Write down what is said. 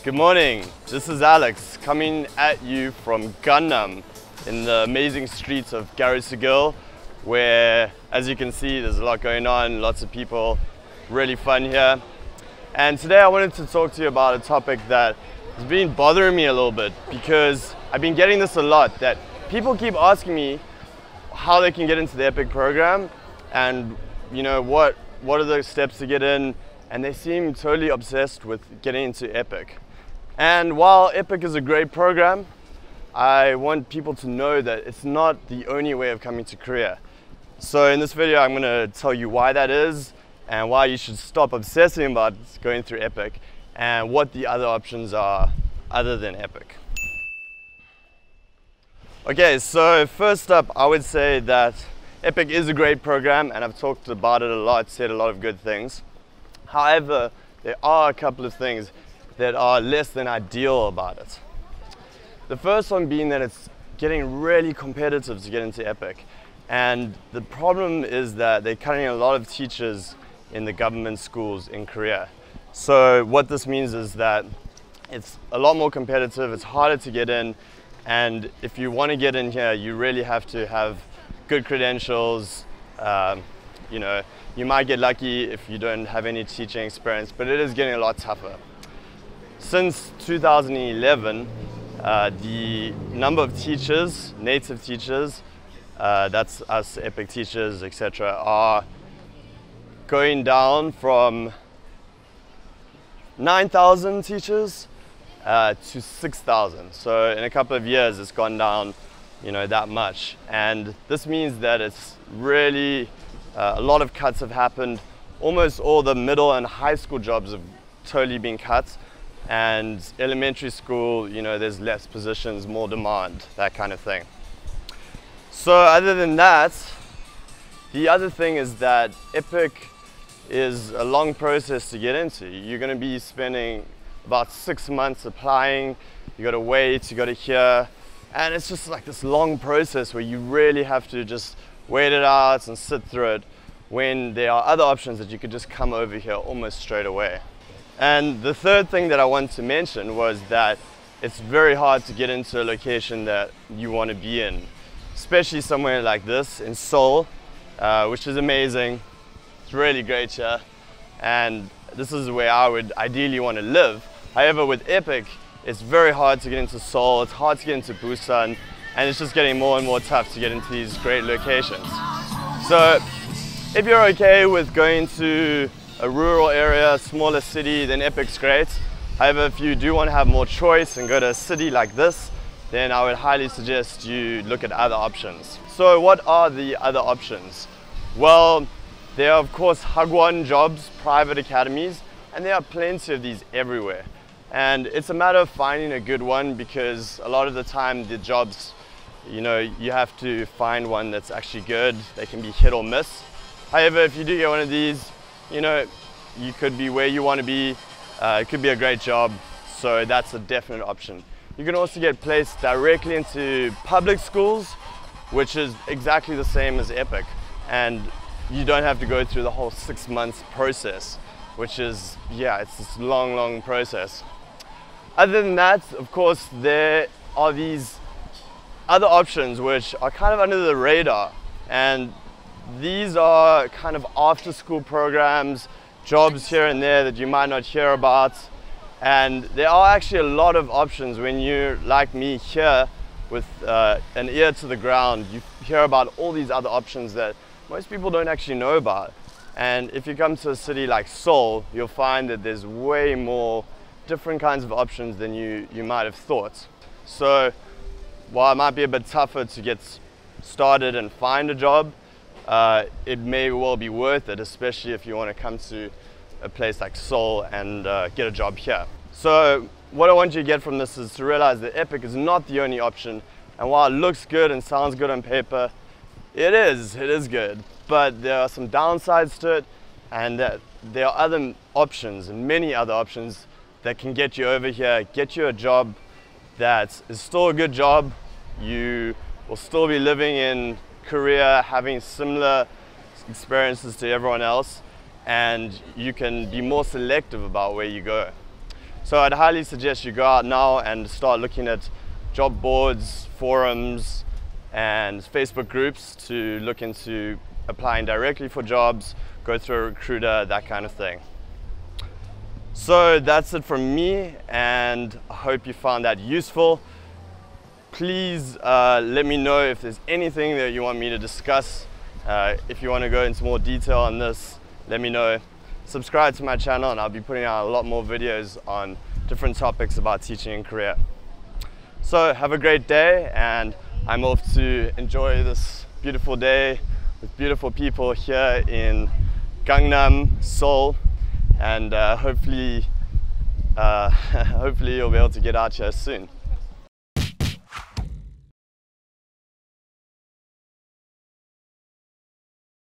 Good morning, this is Alex coming at you from Gangnam in the amazing streets of Garissagil, where, as you can see, there's a lot going on, lots of people, really fun here. And today I wanted to talk to you about a topic that has been bothering me a little bit, because I've been getting this a lot, that people keep asking me how they can get into the EPIK program and what are the steps to get in, and they seem totally obsessed with getting into EPIK. And while EPIK is a great program, I want people to know that it's not the only way of coming to Korea. So in this video, I'm going to tell you why that is and why you should stop obsessing about going through EPIK and what the other options are other than EPIK. Okay, so first up, I would say that EPIK is a great program, and I've talked about it a lot, said a lot of good things. However, there are a couple of things that are less than ideal about it. The first one being that it's getting really competitive to get into EPIK. And the problem is that they're cutting a lot of teachers in the government schools in Korea. So what this means is that it's a lot more competitive, it's harder to get in, and if you want to get in here, you really have to have good credentials. You might get lucky if you don't have any teaching experience, but it is getting a lot tougher. Since 2011, the number of teachers, native teachers, that's us EPIK teachers, etc., are going down from 9,000 teachers to 6,000. So in a couple of years, it's gone down, that much. And this means that it's really, a lot of cuts have happened. Almost all the middle and high school jobs have totally been cut. And elementary school, there's less positions, more demand, that kind of thing. So other than that, the other thing is that EPIK is a long process to get into. You're going to be spending about 6 months applying, you got to wait, you got to hear, and it's just like this long process where you really have to just wait it out and sit through it, when there are other options that you could just come over here almost straight away. And the third thing that I want to mention was that it's very hard to get into a location that you want to be in, especially somewhere like this in Seoul, which is amazing. It's really great here, and this is where I would ideally want to live. However, with EPIK, it's very hard to get into Seoul, it's hard to get into Busan, and it's just getting more and more tough to get into these great locations. So if you're okay with going to a rural area, a smaller city, then EPIK's great. However, if you do want to have more choice and go to a city like this, then I would highly suggest you look at other options. So what are the other options? Well, there are of course hagwon jobs, private academies, and there are plenty of these everywhere. And it's a matter of finding a good one, because a lot of the time the jobs, you have to find one that's actually good. They can be hit or miss. However, if you do get one of these, you could be where you want to be. It could be a great job, so that's a definite option. You can also get placed directly into public schools, which is exactly the same as EPIK, and you don't have to go through the whole 6 months process, which is, it's this long process. Other than that, of course, there are these other options which are kind of under the radar, and these are kind of after school programs, jobs here and there that you might not hear about. And there are actually a lot of options when you're like me here with an ear to the ground. You hear about all these other options that most people don't actually know about. And if you come to a city like Seoul, you'll find that there's way more different kinds of options than you might have thought. So while it might be a bit tougher to get started and find a job, it may well be worth it, especially if you want to come to a place like Seoul and get a job here. So what I want you to get from this is to realize that EPIK is not the only option, and while it looks good and sounds good on paper, it is good, but there are some downsides to it, and that there are other options, and many other options, that can get you over here, get you a job that is still a good job. You will still be living in Korea, having similar experiences to everyone else, and you can be more selective about where you go. So I'd highly suggest you go out now and start looking at job boards, forums, and Facebook groups to look into applying directly for jobs, go through a recruiter, that kind of thing. So that's it from me, and I hope you found that useful. Please let me know if there's anything that you want me to discuss. If you want to go into more detail on this, let me know. Subscribe to my channel and I'll be putting out a lot more videos on different topics about teaching and career. So have a great day, and I'm off to enjoy this beautiful day with beautiful people here in Gangnam, Seoul, and hopefully you'll be able to get out here soon.